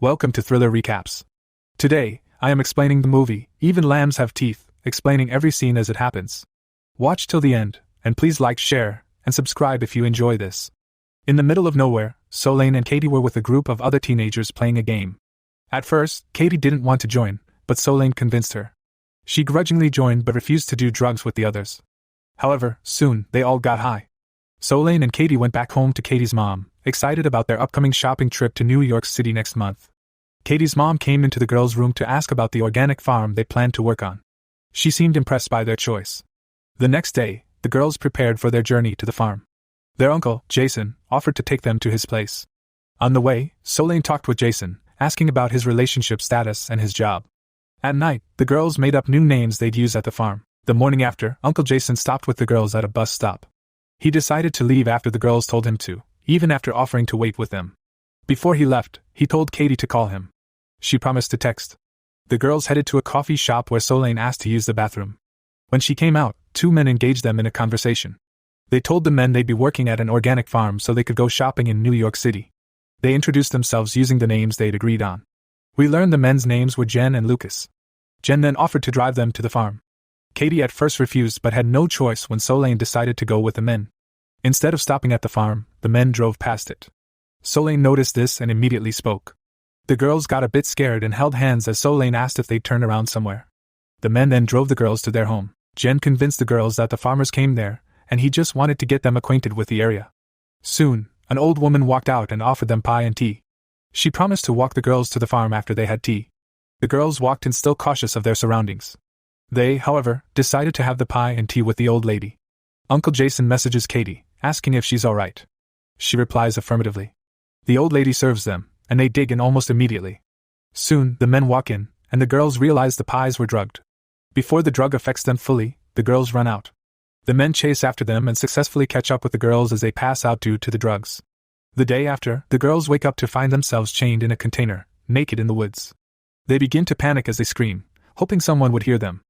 Welcome to Thriller Recaps. Today, I am explaining the movie, Even Lambs Have Teeth, explaining every scene as it happens. Watch till the end, and please like, share, and subscribe if you enjoy this. In the middle of nowhere, Sloane and Katie were with a group of other teenagers playing a game. At first, Katie didn't want to join, but Sloane convinced her. She grudgingly joined but refused to do drugs with the others. However, soon, they all got high. Sloane and Katie went back home to Katie's mom, excited about their upcoming shopping trip to New York City next month. Katie's mom came into the girls' room to ask about the organic farm they planned to work on. She seemed impressed by their choice. The next day, the girls prepared for their journey to the farm. Their uncle, Jason, offered to take them to his place. On the way, Sloane talked with Jason, asking about his relationship status and his job. At night, the girls made up new names they'd use at the farm. The morning after, Uncle Jason stopped with the girls at a bus stop. He decided to leave after the girls told him to, even after offering to wait with them. Before he left, he told Katie to call him. She promised to text. The girls headed to a coffee shop where Sloane asked to use the bathroom. When she came out, two men engaged them in a conversation. They told the men they'd be working at an organic farm so they could go shopping in New York City. They introduced themselves using the names they'd agreed on. We learned the men's names were Jen and Lucas. Jen then offered to drive them to the farm. Katie at first refused but had no choice when Sloane decided to go with the men. Instead of stopping at the farm, the men drove past it. Sloane noticed this and immediately spoke. The girls got a bit scared and held hands as Sloane asked if they'd turn around somewhere. The men then drove the girls to their home. Jen convinced the girls that the farmers came there, and he just wanted to get them acquainted with the area. Soon, an old woman walked out and offered them pie and tea. She promised to walk the girls to the farm after they had tea. The girls walked in, still cautious of their surroundings. They, however, decided to have the pie and tea with the old lady. Uncle Jason messages Katie, asking if she's alright. She replies affirmatively. The old lady serves them, and they dig in almost immediately. Soon, the men walk in, and the girls realize the pies were drugged. Before the drug affects them fully, the girls run out. The men chase after them and successfully catch up with the girls as they pass out due to the drugs. The day after, the girls wake up to find themselves chained in a container, naked in the woods. They begin to panic as they scream, hoping someone would hear them.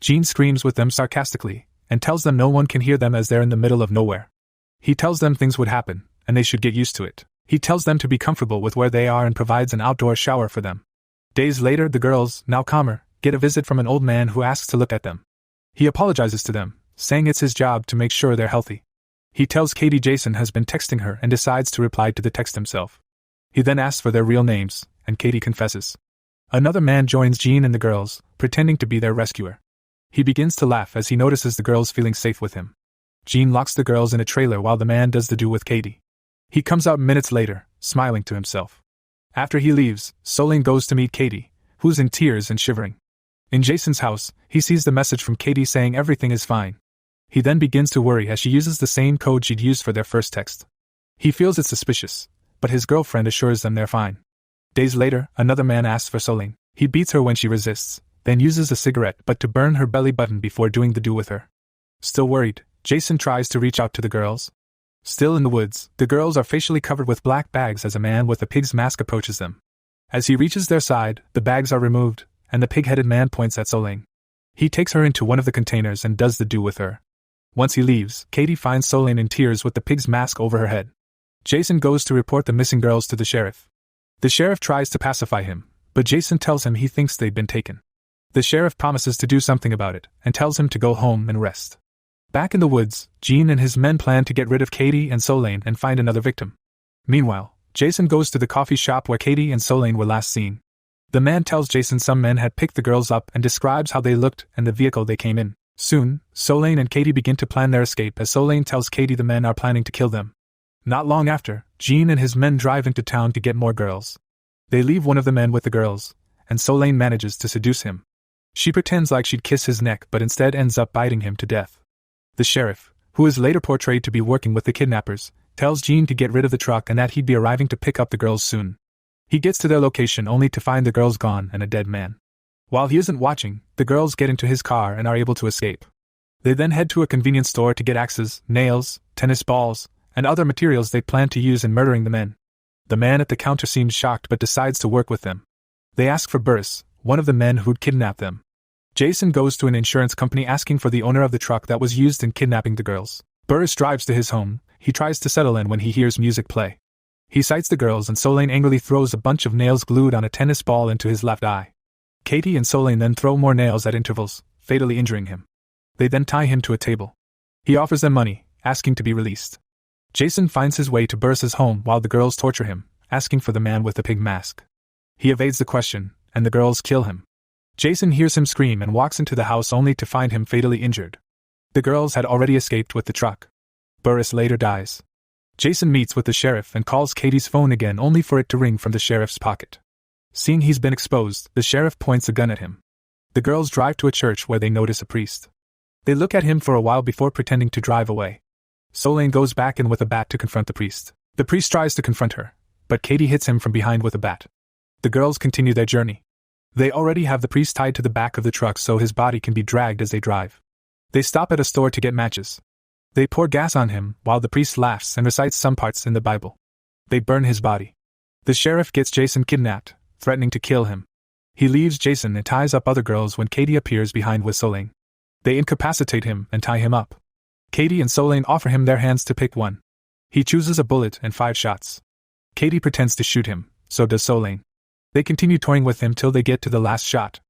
Gene screams with them sarcastically, and tells them no one can hear them as they're in the middle of nowhere. He tells them things would happen, and they should get used to it. He tells them to be comfortable with where they are and provides an outdoor shower for them. Days later, the girls, now calmer, get a visit from an old man who asks to look at them. He apologizes to them, saying it's his job to make sure they're healthy. He tells Katie Jason has been texting her and decides to reply to the text himself. He then asks for their real names, and Katie confesses. Another man joins Gene and the girls, pretending to be their rescuer. He begins to laugh as he notices the girls feeling safe with him. Gene locks the girls in a trailer while the man does the do with Katie. He comes out minutes later, smiling to himself. After he leaves, Sloane goes to meet Katie, who's in tears and shivering. In Jason's house, he sees the message from Katie saying everything is fine. He then begins to worry as she uses the same code she'd used for their first text. He feels it's suspicious, but his girlfriend assures them they're fine. Days later, another man asks for Sloane. He beats her when she resists, then uses a cigarette but to burn her belly button before doing the do with her. Still worried, Jason tries to reach out to the girls. Still in the woods, the girls are facially covered with black bags as a man with a pig's mask approaches them. As he reaches their side, the bags are removed, and the pig-headed man points at Sloane. He takes her into one of the containers and does the do with her. Once he leaves, Katie finds Sloane in tears with the pig's mask over her head. Jason goes to report the missing girls to the sheriff. The sheriff tries to pacify him, but Jason tells him he thinks they've been taken. The sheriff promises to do something about it, and tells him to go home and rest. Back in the woods, Gene and his men plan to get rid of Katie and Sloane and find another victim. Meanwhile, Jason goes to the coffee shop where Katie and Sloane were last seen. The man tells Jason some men had picked the girls up and describes how they looked and the vehicle they came in. Soon, Sloane and Katie begin to plan their escape as Sloane tells Katie the men are planning to kill them. Not long after, Gene and his men drive into town to get more girls. They leave one of the men with the girls, and Sloane manages to seduce him. She pretends like she'd kiss his neck but instead ends up biting him to death. The sheriff, who is later portrayed to be working with the kidnappers, tells Gene to get rid of the truck and that he'd be arriving to pick up the girls soon. He gets to their location only to find the girls gone and a dead man. While he isn't watching, the girls get into his car and are able to escape. They then head to a convenience store to get axes, nails, tennis balls, and other materials they plan to use in murdering the men. The man at the counter seems shocked but decides to work with them. They ask for Burris, one of the men who'd kidnapped them. Jason goes to an insurance company asking for the owner of the truck that was used in kidnapping the girls. Burris drives to his home. He tries to settle in when he hears music play. He sights the girls and Sloane angrily throws a bunch of nails glued on a tennis ball into his left eye. Katie and Sloane then throw more nails at intervals, fatally injuring him. They then tie him to a table. He offers them money, asking to be released. Jason finds his way to Burris's home while the girls torture him, asking for the man with the pig mask. He evades the question, and the girls kill him. Jason hears him scream and walks into the house only to find him fatally injured. The girls had already escaped with the truck. Burris later dies. Jason meets with the sheriff and calls Katie's phone again only for it to ring from the sheriff's pocket. Seeing he's been exposed, the sheriff points a gun at him. The girls drive to a church where they notice a priest. They look at him for a while before pretending to drive away. Sloane goes back in with a bat to confront the priest. The priest tries to confront her, but Katie hits him from behind with a bat. The girls continue their journey. They already have the priest tied to the back of the truck so his body can be dragged as they drive. They stop at a store to get matches. They pour gas on him while the priest laughs and recites some parts in the Bible. They burn his body. The sheriff gets Jason kidnapped, threatening to kill him. He leaves Jason and ties up other girls when Katie appears behind with Sloane. They incapacitate him and tie him up. Katie and Sloane offer him their hands to pick one. He chooses a bullet and 5 shots. Katie pretends to shoot him, so does Sloane. They continue toying with him till they get to the last shot.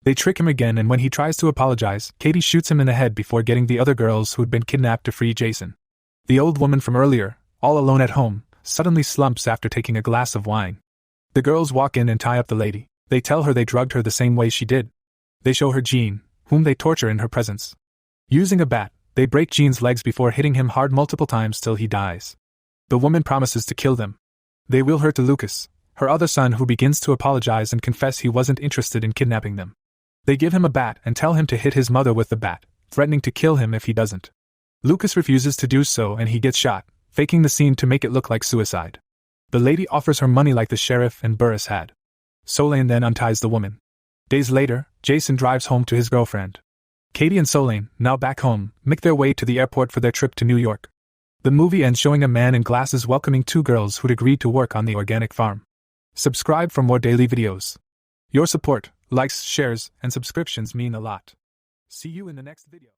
They trick him again, and when he tries to apologize, Katie shoots him in the head before getting the other girls who had been kidnapped to free Jason. The old woman from earlier, all alone at home, suddenly slumps after taking a glass of wine. The girls walk in and tie up the lady. They tell her they drugged her the same way she did. They show her Jean, whom they torture in her presence. Using a bat, they break Jean's legs before hitting him hard multiple times till he dies. The woman promises to kill them. They will her to Lucas, her other son, who begins to apologize and confess he wasn't interested in kidnapping them. They give him a bat and tell him to hit his mother with the bat, threatening to kill him if he doesn't. Lucas refuses to do so and he gets shot, faking the scene to make it look like suicide. The lady offers her money like the sheriff and Burris had. Sloane then unties the woman. Days later, Jason drives home to his girlfriend. Katie and Sloane, now back home, make their way to the airport for their trip to New York. The movie ends showing a man in glasses welcoming 2 girls who'd agreed to work on the organic farm. Subscribe for more daily videos. Your support, likes, shares, and subscriptions mean a lot. See you in the next video.